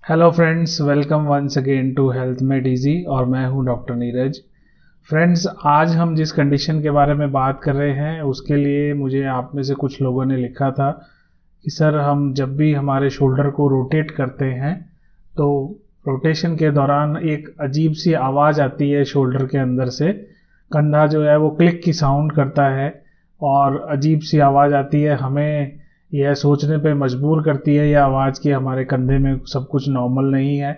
Hello friends, welcome once again to health made easy और मैं हूं डॉक्टर नीरज। फ्रेंड्स, आज हम जिस कंडीशन के बारे में बात कर रहे हैं उसके लिए मुझे आप में से कुछ लोगों ने लिखा था कि सर हम जब भी हमारे शोल्डर को रोटेट करते हैं तो रोटेशन के दौरान एक अजीब सी आवाज़ आती है शोल्डर के अंदर से। कंधा जो है वो क्लिक की साउंड करता है और अजीब सी आवाज़ आती है। हमें यह सोचने पे मजबूर करती है यह आवाज़ कि हमारे कंधे में सब कुछ नॉर्मल नहीं है।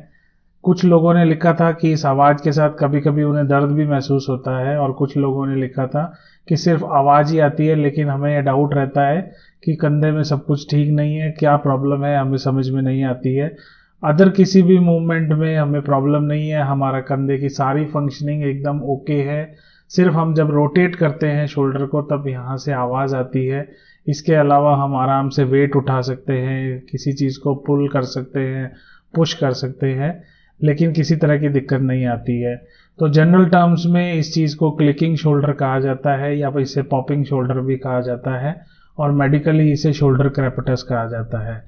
कुछ लोगों ने लिखा था कि इस आवाज़ के साथ कभी कभी उन्हें दर्द भी महसूस होता है, और कुछ लोगों ने लिखा था कि सिर्फ आवाज़ ही आती है लेकिन हमें यह डाउट रहता है कि कंधे में सब कुछ ठीक नहीं है, क्या प्रॉब्लम है हमें समझ में नहीं आती है। अदर किसी भी मूवमेंट में हमें प्रॉब्लम नहीं है, हमारा कंधे की सारी फंक्शनिंग एकदम ओके है। सिर्फ हम जब रोटेट करते हैं शोल्डर को तब यहाँ से आवाज़ आती है। इसके अलावा हम आराम से वेट उठा सकते हैं, किसी चीज़ को पुल कर सकते हैं, पुश कर सकते हैं, लेकिन किसी तरह की दिक्कत नहीं आती है। तो जनरल टर्म्स में इस चीज़ को क्लिकिंग शोल्डर कहा जाता है या इसे पॉपिंग शोल्डर भी कहा जाता है, और मेडिकली इसे शोल्डर क्रेपिटस कहा जाता है।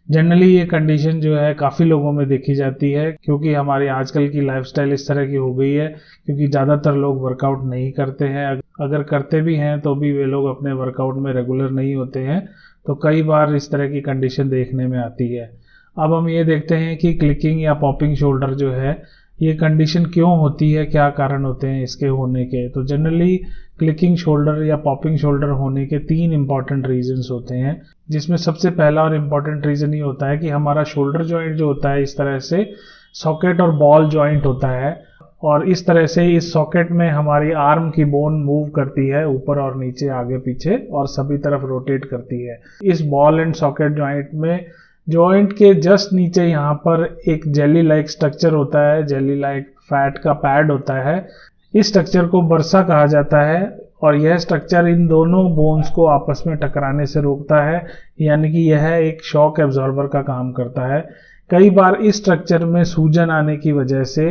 जनरली ये कंडीशन जो है काफ़ी लोगों में देखी जाती है क्योंकि हमारी आजकल की लाइफस्टाइल इस तरह की हो गई है, क्योंकि ज़्यादातर लोग वर्कआउट नहीं करते हैं। अगर करते भी हैं तो भी वे लोग अपने वर्कआउट में रेगुलर नहीं होते हैं, तो कई बार इस तरह की कंडीशन देखने में आती है। अब हम ये देखते हैं कि क्लिकिंग या पॉपिंग शोल्डर जो है ये कंडीशन क्यों होती है, क्या कारण होते हैं इसके होने के। तो जनरली क्लिकिंग शोल्डर या पॉपिंग शोल्डर होने के 3 इंपॉर्टेंट रीजंस होते हैं, जिसमें सबसे पहला और इम्पॉर्टेंट रीजन ये होता है कि हमारा शोल्डर जॉइंट जो होता है इस तरह से सॉकेट और बॉल जॉइंट होता है, और इस तरह से इस सॉकेट में हमारी आर्म की बोन मूव करती है ऊपर और नीचे, आगे पीछे और सभी तरफ रोटेट करती है। इस बॉल एंड सॉकेट जॉइंट में जॉइंट के जस्ट नीचे यहाँ पर एक जेली लाइक स्ट्रक्चर होता है, जेली लाइक फैट का पैड होता है। इस स्ट्रक्चर को बर्सा कहा जाता है और यह स्ट्रक्चर इन दोनों बोन्स को आपस में टकराने से रोकता है, यानी कि यह एक शॉक एब्जॉर्बर का काम करता है। कई बार इस स्ट्रक्चर में सूजन आने की वजह से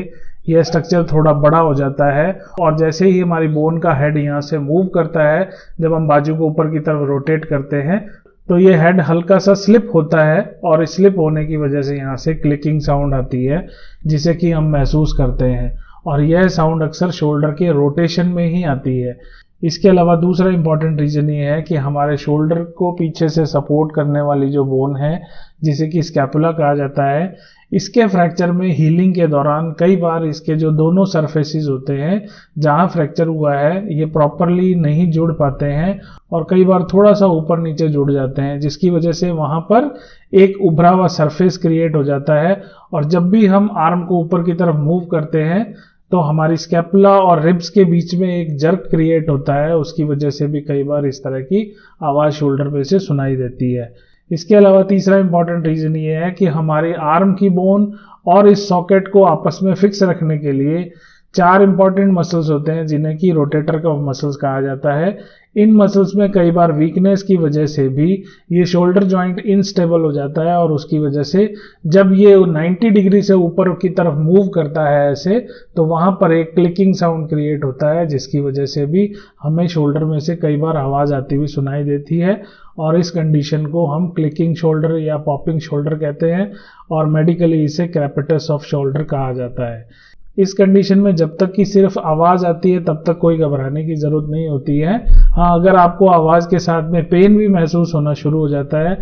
यह स्ट्रक्चर थोड़ा बड़ा हो जाता है, और जैसे ही हमारी बोन का हेड यहाँ से मूव करता है, जब हम बाजू को ऊपर की तरफ रोटेट करते हैं तो ये हेड हल्का सा स्लिप होता है, और स्लिप होने की वजह से यहाँ से क्लिकिंग साउंड आती है जिसे कि हम महसूस करते हैं, और यह साउंड अक्सर शोल्डर के रोटेशन में ही आती है। इसके अलावा दूसरा इंपॉर्टेंट रीजन ये है कि हमारे शोल्डर को पीछे से सपोर्ट करने वाली जो बोन है जिसे कि स्कैपुला कहा जाता है, इसके फ्रैक्चर में हीलिंग के दौरान कई बार इसके जो दोनों सरफेसेस होते हैं जहां फ्रैक्चर हुआ है ये प्रॉपरली नहीं जुड़ पाते हैं, और कई बार थोड़ा सा ऊपर नीचे जुड़ जाते हैं, जिसकी वजह से वहां पर एक उभरा हुआ सरफेस क्रिएट हो जाता है। और जब भी हम आर्म को ऊपर की तरफ मूव करते हैं तो हमारी स्कैपुला और रिब्स के बीच में एक जर्क क्रिएट होता है, उसकी वजह से भी कई बार इस तरह की आवाज़ शोल्डर पे से सुनाई देती है। इसके अलावा तीसरा इंपॉर्टेंट रीजन ये है कि हमारी आर्म की बोन और इस सॉकेट को आपस में फिक्स रखने के लिए 4 इंपॉर्टेंट मसल्स होते हैं जिन्हें कि रोटेटर कफ मसल्स कहा जाता है। इन मसल्स में कई बार वीकनेस की वजह से भी ये शोल्डर जॉइंट इनस्टेबल हो जाता है, और उसकी वजह से जब ये 90 डिग्री से ऊपर की तरफ मूव करता है ऐसे, तो वहां पर एक क्लिकिंग साउंड क्रिएट होता है, जिसकी वजह से भी हमें शोल्डर में से कई बार आवाज़ आती हुई सुनाई देती है, और इस कंडीशन को हम क्लिकिंग शोल्डर या पॉपिंग शोल्डर कहते हैं, और मेडिकली इसे क्रेपिटस ऑफ शोल्डर कहा जाता है। इस कंडीशन में जब तक कि सिर्फ आवाज़ आती है तब तक कोई घबराने की ज़रूरत नहीं होती है। हाँ, अगर आपको आवाज़ के साथ में पेन भी महसूस होना शुरू हो जाता है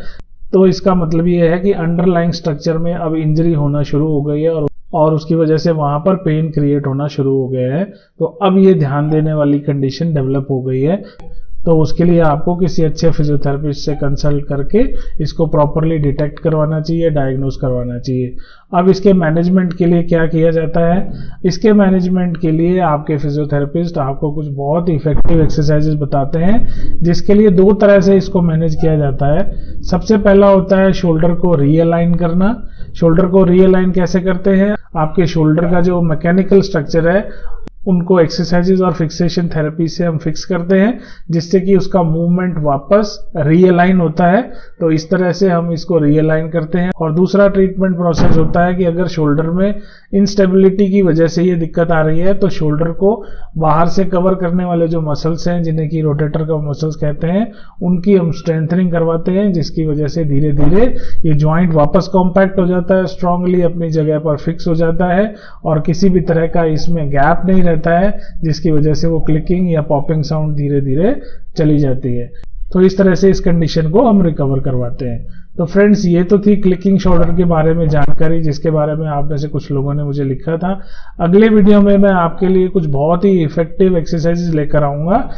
तो इसका मतलब ये है कि अंडरलाइंग स्ट्रक्चर में अब इंजरी होना शुरू हो गई है, और उसकी वजह से वहाँ पर पेन क्रिएट होना शुरू हो गया है। तो अब ये ध्यान देने वाली कंडीशन डेवलप हो गई है, तो उसके लिए आपको किसी अच्छे फिजियोथेरेपिस्ट से कंसल्ट करके इसको प्रॉपरली डिटेक्ट करवाना चाहिए, डायग्नोज करवाना चाहिए। अब इसके मैनेजमेंट के लिए क्या किया जाता है? इसके मैनेजमेंट के लिए आपके फिजियोथेरेपिस्ट आपको कुछ बहुत इफेक्टिव एक्सरसाइजेज बताते हैं, जिसके लिए 2 तरह से इसको मैनेज किया जाता है। सबसे पहला होता है शोल्डर को रीअलाइन करना। शोल्डर को रीअलाइन कैसे करते हैं? आपके शोल्डर का जो मैकेनिकल स्ट्रक्चर है उनको एक्सरसाइजेज और फिक्सेशन थेरेपी से हम फिक्स करते हैं, जिससे कि उसका मूवमेंट वापस रीअलाइन होता है। तो इस तरह से हम इसको रीअलाइन करते हैं। और दूसरा ट्रीटमेंट प्रोसेस होता है कि अगर शोल्डर में इंस्टेबिलिटी की वजह से ये दिक्कत आ रही है, तो शोल्डर को बाहर से कवर करने वाले जो मसल्स हैं, जिन्हें कि रोटेटर का मसल्स कहते हैं, उनकी हम स्ट्रेंथनिंग करवाते हैं, जिसकी वजह से धीरे धीरे ये जॉइंट वापस कॉम्पैक्ट हो जाता है, स्ट्रांगली अपनी जगह पर फिक्स हो जाता है और किसी भी तरह का इसमें गैप नहीं रहता है, जिसकी वजह से वो क्लिकिंग या पॉपिंग साउंड धीरे धीरे चली जाती है। तो इस तरह से इस कंडीशन को हम रिकवर करवाते हैं। तो फ्रेंड्स, ये तो थी क्लिकिंग शोल्डर के बारे में जानकारी, जिसके बारे में आप में से कुछ लोगों ने मुझे लिखा था। अगले वीडियो में मैं आपके लिए कुछ बहुत ही इफेक्टिव एक्सरसाइजेज लेकर आऊंगा,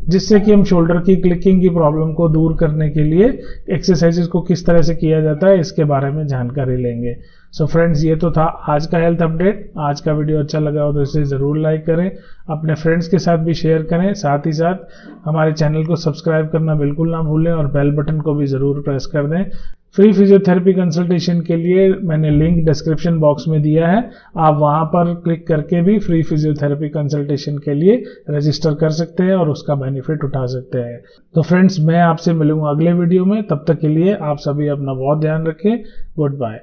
जिससे कि हम शोल्डर की क्लिकिंग की प्रॉब्लम को दूर करने के लिए एक्सरसाइजेज को किस तरह से किया जाता है, इसके बारे में जानकारी लेंगे। सो फ्रेंड्स, ये तो था आज का हेल्थ अपडेट। आज का वीडियो अच्छा लगा हो तो इसे ज़रूर लाइक करें, अपने फ्रेंड्स के साथ भी शेयर करें, साथ ही साथ हमारे चैनल को सब्सक्राइब करना बिल्कुल ना भूलें और बेल बटन को भी ज़रूर प्रेस कर दें। फ्री फिजियोथेरेपी कंसल्टेशन के लिए मैंने लिंक डिस्क्रिप्शन बॉक्स में दिया है, आप वहां पर क्लिक करके भी फ्री फिजियोथेरेपी कंसल्टेशन के लिए रजिस्टर कर सकते हैं और उसका बेनिफिट उठा सकते हैं। तो फ्रेंड्स, मैं आपसे मिलूंगा अगले वीडियो में। तब तक के लिए आप सभी अपना बहुत ध्यान रखें। Good bye.